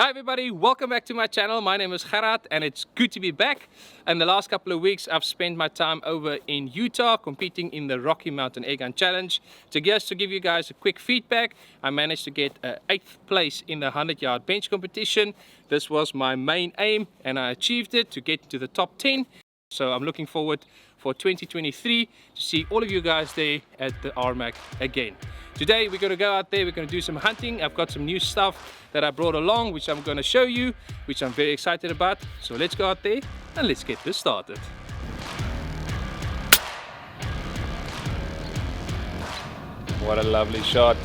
Hi everybody, welcome back to my channel. My name is Gerard and it's good to be back. In the last couple of weeks I've spent my time over in Utah competing in the Rocky Mountain Airgun Challenge. So just to give you guys a quick feedback, I managed to get 8th place in the 100-yard bench competition. This was my main aim and I achieved it to get to the top 10. So I'm looking forward for 2023 to see all of you guys there at the RMAC again. Today we're going to go out there, we're going to do some hunting. I've got some new stuff that I brought along which I'm going to show you, which I'm very excited about. So let's go out there and let's get this started. What a lovely shot.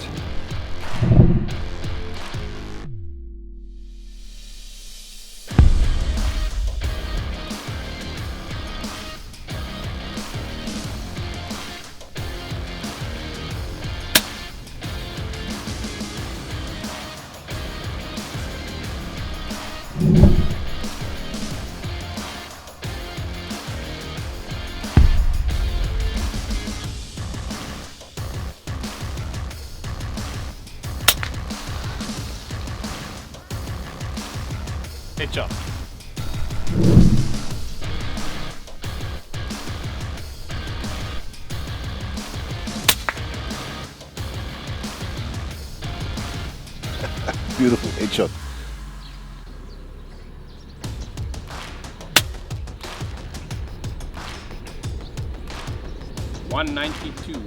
Headshot. Beautiful headshot. $192.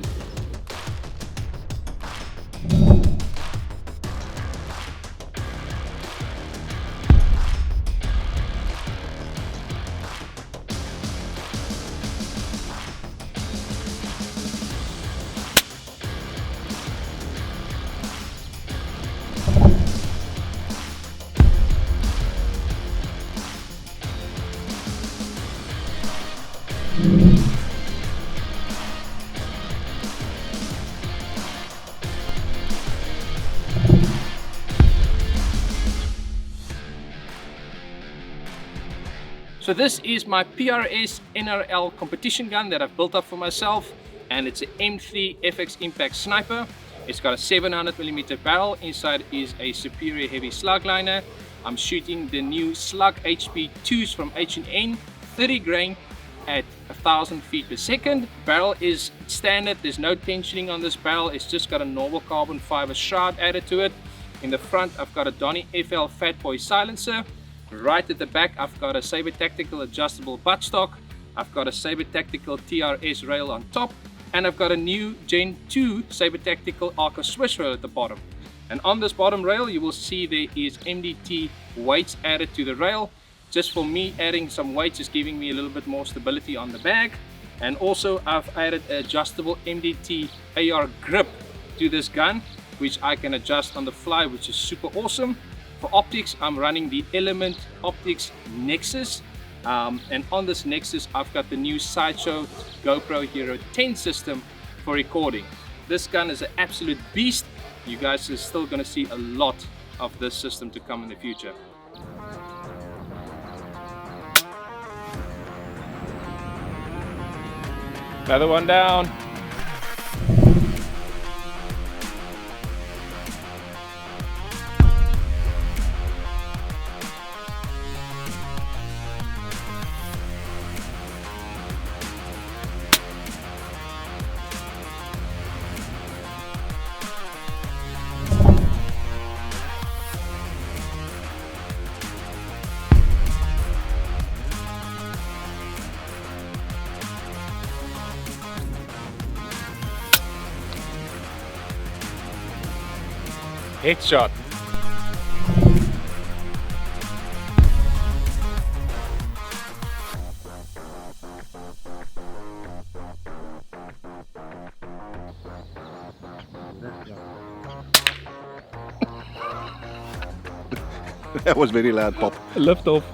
So this is my PRS NRL competition gun that I've built up for myself, and it's an M3 FX Impact Sniper. It's got a 700mm barrel. Inside is a superior heavy slug liner. I'm shooting the new Slug Hp 2s from H&N, 30 grain at 1000 feet per second. Barrel is standard, there's no tensioning on this barrel. It's just got a normal carbon fiber shroud added to it. In the front I've got a DonnyFl Fatboy silencer. Right at the back I've got a Saber Tactical adjustable buttstock. I've got a Saber Tactical TRS rail on top, and I've got a new Gen 2 Saber Tactical Arca Swiss rail at the bottom. And on this bottom rail you will see there is MDT weights added to the rail. Just for me, adding some weights is giving me a little bit more stability on the bag. And also I've added an adjustable MDT AR grip to this gun, which I can adjust on the fly, which is super awesome. For optics, I'm running the Element Optics Nexus, and on this Nexus I've got the new Sideshow GoPro Hero 10 system for recording. This gun is an absolute beast. You guys are still going to see a lot of this system to come in the future. Another one down. Headshot. That was very loud pop. Lift off.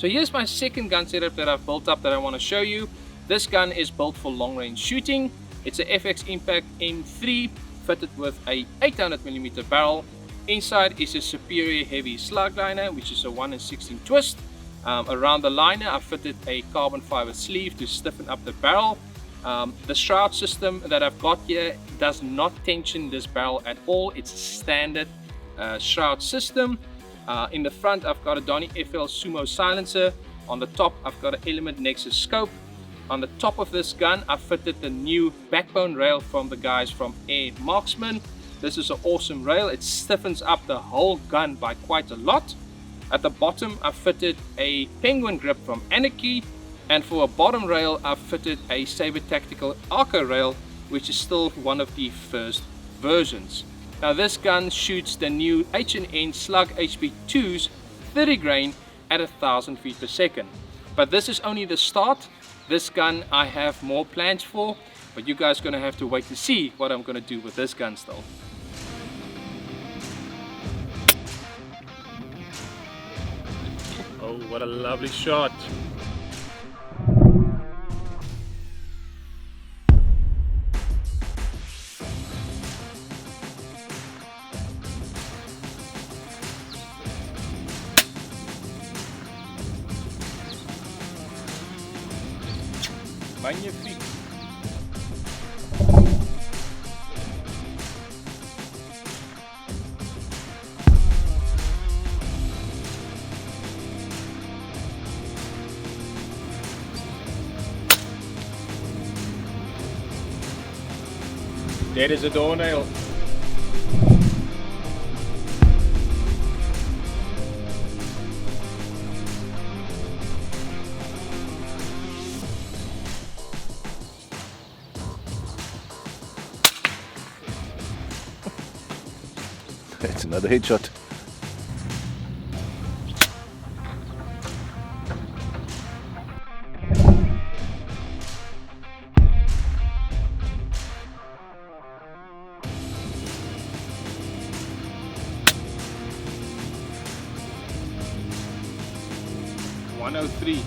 So here's my second gun setup that I've built up that I want to show you. This gun is built for long range shooting. It's a FX Impact M3 fitted with a 800mm barrel. Inside is a superior heavy slug liner, which is a 1/16 twist. Around the liner I fitted a carbon fiber sleeve to stiffen up the barrel. The shroud system that I've got here does not tension this barrel at all. It's a standard shroud system. In the front I've got a DonnyFl Sumo silencer. On the top I've got an Element Nexus scope. On the top of this gun I fitted the new backbone rail from the guys from Airmarksman. This is an awesome rail. It stiffens up the whole gun by quite a lot. At the bottom I fitted a penguin grip from Annarchy, and for a bottom rail I fitted a Saber tactical Arco rail, which is still one of the first versions. Now this gun shoots the new H&N Slug Hp 2's 30 grain at 1000 feet per second. But this is only the start. This gun I have more plans for, but you guys are gonna have to wait to see what I'm gonna do with this gun still. Oh, what a lovely shot. Magnifique. That is a doornail. It's another headshot. .103.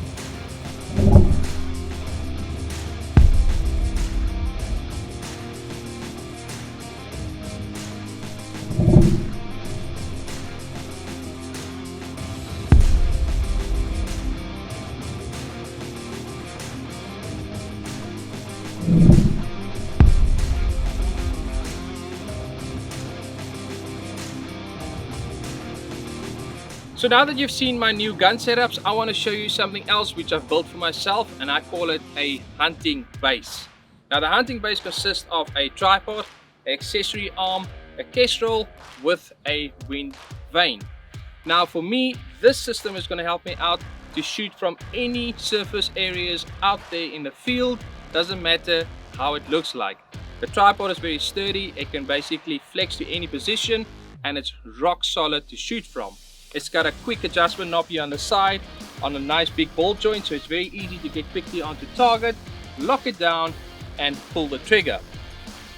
So now that you've seen my new gun setups, I want to show you something else which I've built for myself, and I call it a hunting base. Now the hunting base consists of a tripod, an accessory arm, a kestrel with a wind vane. Now for me, this system is going to help me out to shoot from any surface areas out there in the field. Doesn't matter how it looks like. The tripod is very sturdy. It can basically flex to any position, and it's rock solid to shoot from. It's got a quick adjustment knob here on the side on a nice big ball joint, so it's very easy to get quickly onto target, lock it down and pull the trigger.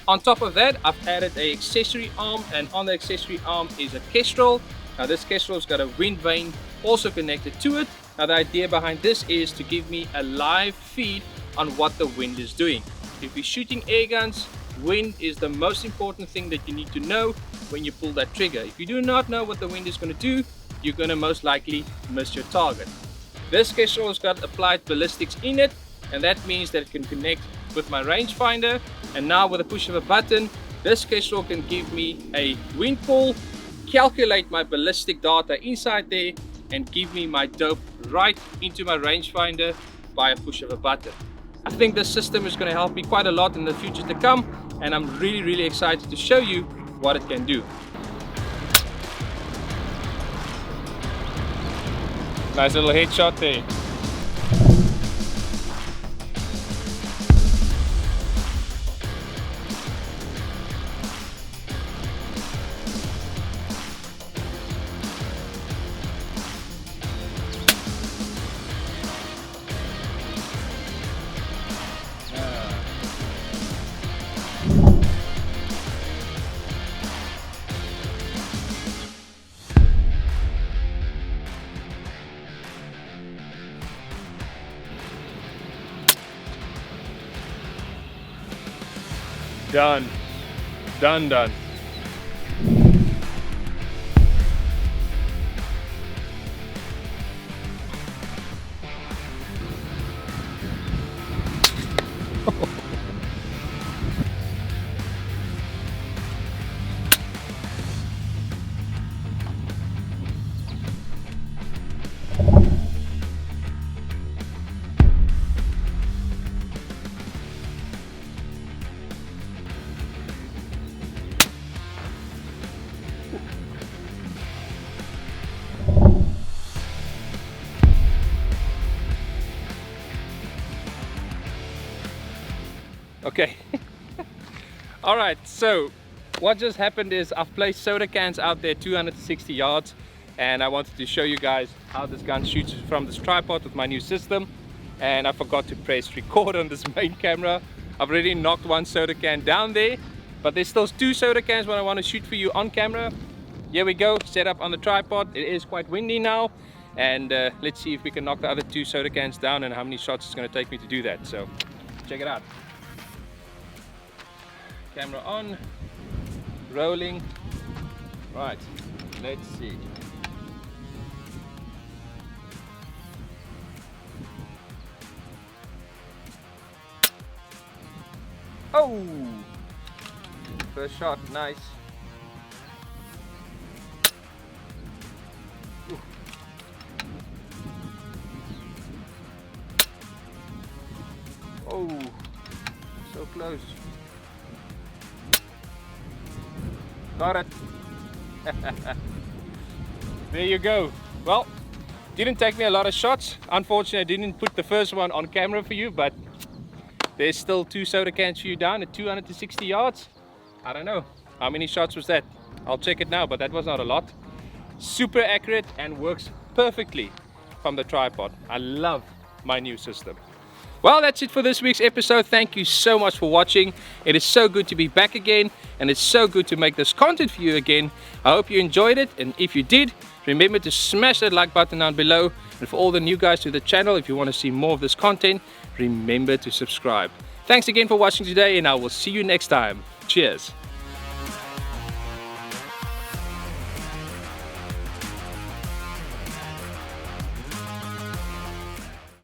On top of that, I've added an accessory arm, and on the accessory arm is a kestrel. Now this kestrel's got a wind vane also connected to it. Now the idea behind this is to give me a live feed on what the wind is doing. If you're shooting air guns, wind is the most important thing that you need to know when you pull that trigger. If you do not know what the wind is going to do, you're going to most likely miss your target. This kestrel has got applied ballistics in it, and that means that it can connect with my rangefinder. And now with a push of a button, this kestrel can give me a wind pull, calculate my ballistic data inside there, and give me my dope right into my rangefinder by a push of a button. I think this system is going to help me quite a lot in the future to come, and I'm really excited to show you what it can do. Nice little headshot there. Done. Done. Okay. All right, so what just happened is I've placed soda cans out there 260 yards, and I wanted to show you guys how this gun shoots from this tripod with my new system, and I forgot to press record on this main camera. I've already knocked one soda can down there, but there's still 2 soda cans when I want to shoot for you on camera. Here we go, set up on the tripod. It is quite windy now, and let's see if we can knock the other 2 soda cans down and how many shots it's going to take me to do that. So check it out. Camera on, rolling. Right, let's see. Oh, first shot, nice. Ooh. Oh, so close. Got it. There you go. Well, didn't take me a lot of shots. Unfortunately, I didn't put the first one on camera for you, but there's still 2 soda cans for you down at 260 yards. I don't know. How many shots was that? I'll check it now, but that was not a lot. Super accurate and works perfectly from the tripod. I love my new system. Well, that's it for this week's episode. Thank you so much for watching. It is so good to be back again, and it's so good to make this content for you again. I hope you enjoyed it, and if you did, remember to smash that like button down below. And for all the new guys to the channel, if you want to see more of this content, remember to subscribe. Thanks again for watching today, and I will see you next time. Cheers.